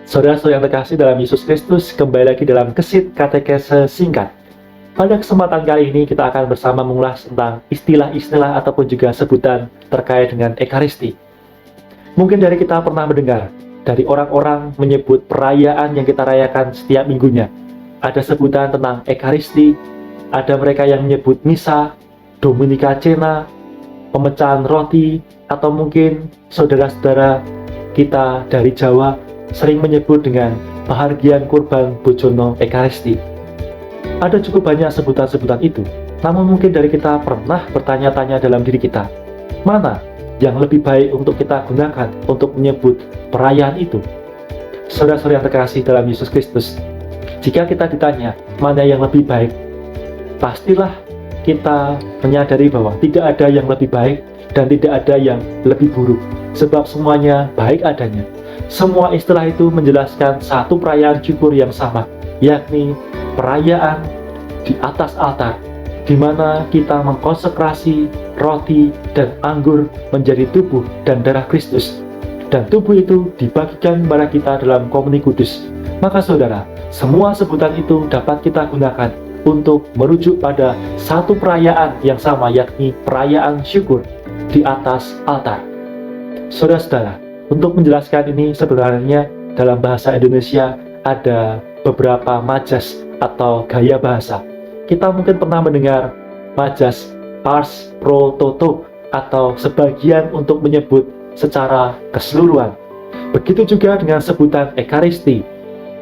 Saudara-saudara yang terkasih dalam Yesus Kristus, kembali lagi dalam Kesit Katekese Singkat. Pada kesempatan kali ini kita akan bersama mengulas tentang istilah-istilah ataupun juga sebutan terkait dengan Ekaristi. Mungkin dari kita pernah mendengar dari orang-orang menyebut perayaan yang kita rayakan setiap minggunya. Ada sebutan tentang Ekaristi, ada mereka yang menyebut misa, Dominika Cena, pemecahan roti, atau mungkin saudara-saudara kita dari Jawa sering menyebut dengan pahargyan kurban bojono Ekaristi. Ada cukup banyak sebutan-sebutan itu, namun mungkin dari kita pernah bertanya-tanya dalam diri kita, mana yang lebih baik untuk kita gunakan untuk menyebut perayaan itu? Saudara-saudara yang terkasih dalam Yesus Kristus, jika kita ditanya mana yang lebih baik, pastilah kita menyadari bahwa tidak ada yang lebih baik dan tidak ada yang lebih buruk, sebab semuanya baik adanya. Semua istilah itu menjelaskan satu perayaan syukur yang sama, yakni perayaan di atas altar, di mana kita mengkonsekrasi roti dan anggur menjadi tubuh dan darah Kristus, dan tubuh itu dibagikan kepada kita dalam komuni kudus. Maka saudara, semua sebutan itu dapat kita gunakan untuk merujuk pada satu perayaan yang sama, yakni perayaan syukur di atas altar. Saudara-saudara, untuk menjelaskan ini sebenarnya dalam bahasa Indonesia ada beberapa majas atau gaya bahasa. Kita mungkin pernah mendengar majas pars pro toto atau sebagian untuk menyebut secara keseluruhan. Begitu juga dengan sebutan Ekaristi,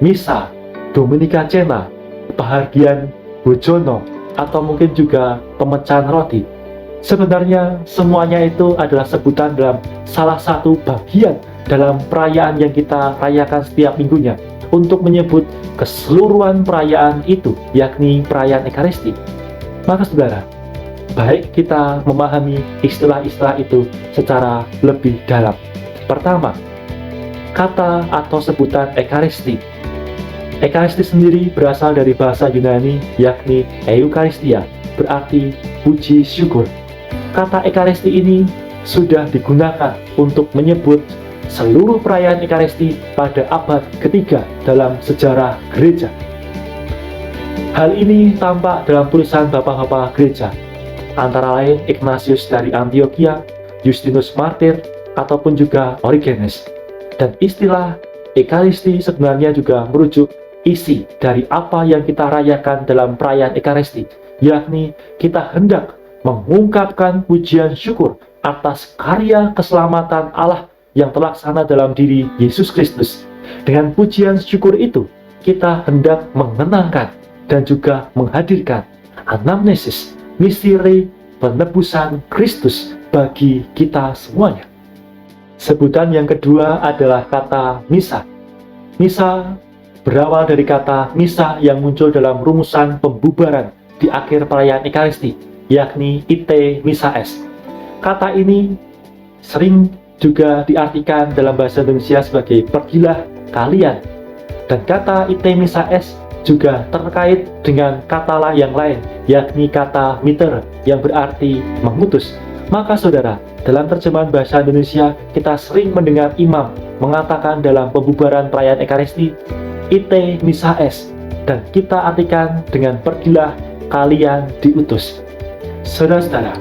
misa, Dominika Cena, pahargyan bojono, atau mungkin juga pemecahan roti. Sebenarnya semuanya itu adalah sebutan dalam salah satu bagian dalam perayaan yang kita rayakan setiap minggunya untuk menyebut keseluruhan perayaan itu, yakni perayaan Ekaristi. Maka saudara, baik kita memahami istilah-istilah itu secara lebih dalam. Pertama, kata atau sebutan Ekaristi. Ekaristi sendiri berasal dari bahasa Yunani, yakni Eucharistia, berarti puji syukur. Kata Ekaristi ini sudah digunakan untuk menyebut seluruh perayaan Ekaristi pada abad ketiga dalam sejarah gereja. Hal ini tampak dalam tulisan bapak-bapak gereja, antara lain Ignatius dari Antioquia, Justinus Martir, ataupun juga Origenes. Dan istilah Ekaristi sebenarnya juga merujuk isi dari apa yang kita rayakan dalam perayaan Ekaristi, yakni kita hendak mengungkapkan pujian syukur atas karya keselamatan Allah yang terlaksana dalam diri Yesus Kristus. Dengan pujian syukur itu, kita hendak mengenangkan dan juga menghadirkan anamnesis, misteri penebusan Kristus bagi kita semuanya. Sebutan yang kedua adalah kata misa. Misa berawal dari kata misa yang muncul dalam rumusan pembubaran di akhir perayaan Ekaristi, yakni ite misa es. Kata ini sering juga diartikan dalam bahasa Indonesia sebagai pergilah kalian. Dan kata ite misa es juga terkait dengan kata yang lain, yakni kata miter yang berarti mengutus. Maka saudara, dalam terjemahan bahasa Indonesia kita sering mendengar imam mengatakan dalam pembubaran perayaan Ekaristi, ite misa es, dan kita artikan dengan pergilah kalian diutus. Saudara-saudara,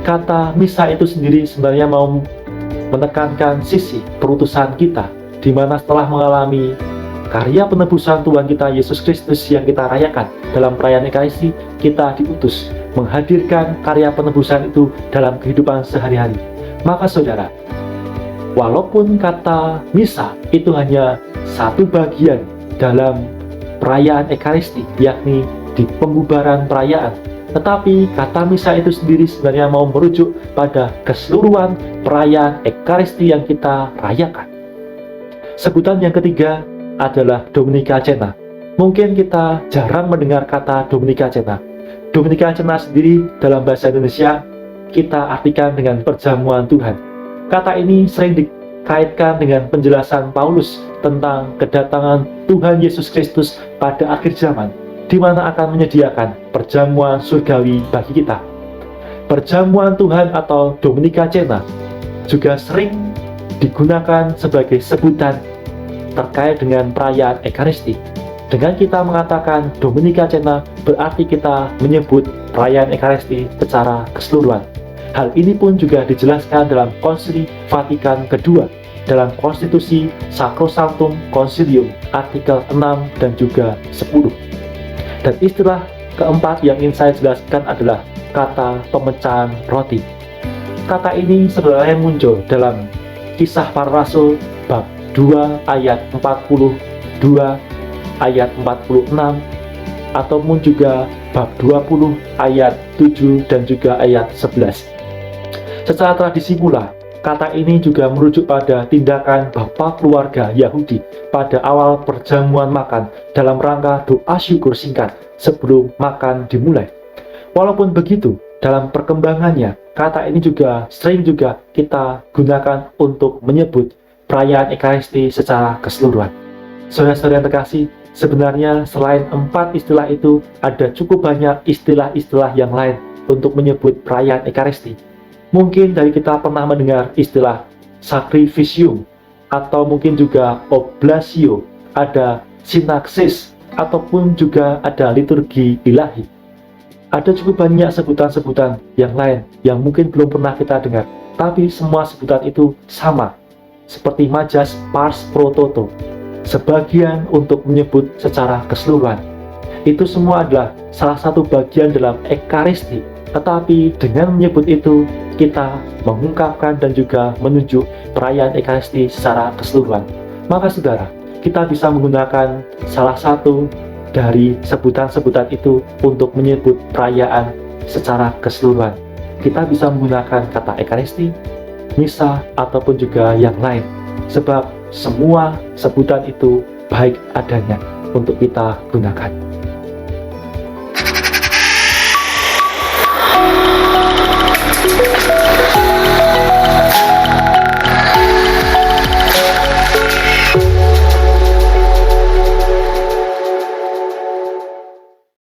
kata misa itu sendiri sebenarnya mau menekankan sisi perutusan kita, di mana setelah mengalami karya penebusan Tuhan kita Yesus Kristus yang kita rayakan dalam perayaan Ekaristi, kita diutus menghadirkan karya penebusan itu dalam kehidupan sehari-hari. Maka saudara, walaupun kata misa itu hanya satu bagian dalam perayaan Ekaristi, yakni di pembubaran perayaan, tetapi kata misa itu sendiri sebenarnya mau merujuk pada keseluruhan perayaan Ekaristi yang kita rayakan. Sebutan yang ketiga adalah Dominika Cena. Mungkin kita jarang mendengar kata Dominika Cena. Dominika Cena sendiri dalam bahasa Indonesia kita artikan dengan perjamuan Tuhan. Kata ini sering dikaitkan dengan penjelasan Paulus tentang kedatangan Tuhan Yesus Kristus pada akhir zaman, di mana akan menyediakan perjamuan surgawi bagi kita. Perjamuan Tuhan atau Dominika Cena juga sering digunakan sebagai sebutan terkait dengan perayaan Ekaristi. Dengan kita mengatakan Dominika Cena, berarti kita menyebut perayaan Ekaristi secara keseluruhan. Hal ini pun juga dijelaskan dalam Konsili Vatikan kedua, dalam Konstitusi Sacrosanctum Concilium artikel 6 dan juga 10. Dan istilah keempat yang ingin saya jelaskan adalah kata pemecahan roti. Kata ini sebenarnya muncul dalam Kisah Para Rasul bab 2 ayat 42, ayat 46, ataupun juga bab 20 ayat 7 dan juga ayat 11. Secara tradisi pula, kata ini juga merujuk pada tindakan bapa keluarga Yahudi pada awal perjamuan makan dalam rangka doa syukur singkat sebelum makan dimulai. Walaupun begitu, dalam perkembangannya, kata ini juga sering kita gunakan untuk menyebut perayaan Ekaristi secara keseluruhan. Saudara-saudara yang terkasih, sebenarnya selain 4 istilah itu, ada cukup banyak istilah-istilah yang lain untuk menyebut perayaan Ekaristi. Mungkin dari kita pernah mendengar istilah sacrificium, atau mungkin juga oblatio, ada sinaksis, ataupun juga ada liturgi ilahi. Ada cukup banyak sebutan-sebutan yang lain yang mungkin belum pernah kita dengar, tapi semua sebutan itu sama, seperti majas pars pro toto, sebagian untuk menyebut secara keseluruhan. Itu semua adalah salah satu bagian dalam Ekaristi, tetapi dengan menyebut itu, kita mengungkapkan dan juga menunjuk perayaan Ekaristi secara keseluruhan. Maka saudara, kita bisa menggunakan salah satu dari sebutan-sebutan itu untuk menyebut perayaan secara keseluruhan. Kita bisa menggunakan kata Ekaristi, misa, ataupun juga yang lain, sebab semua sebutan itu baik adanya untuk kita gunakan.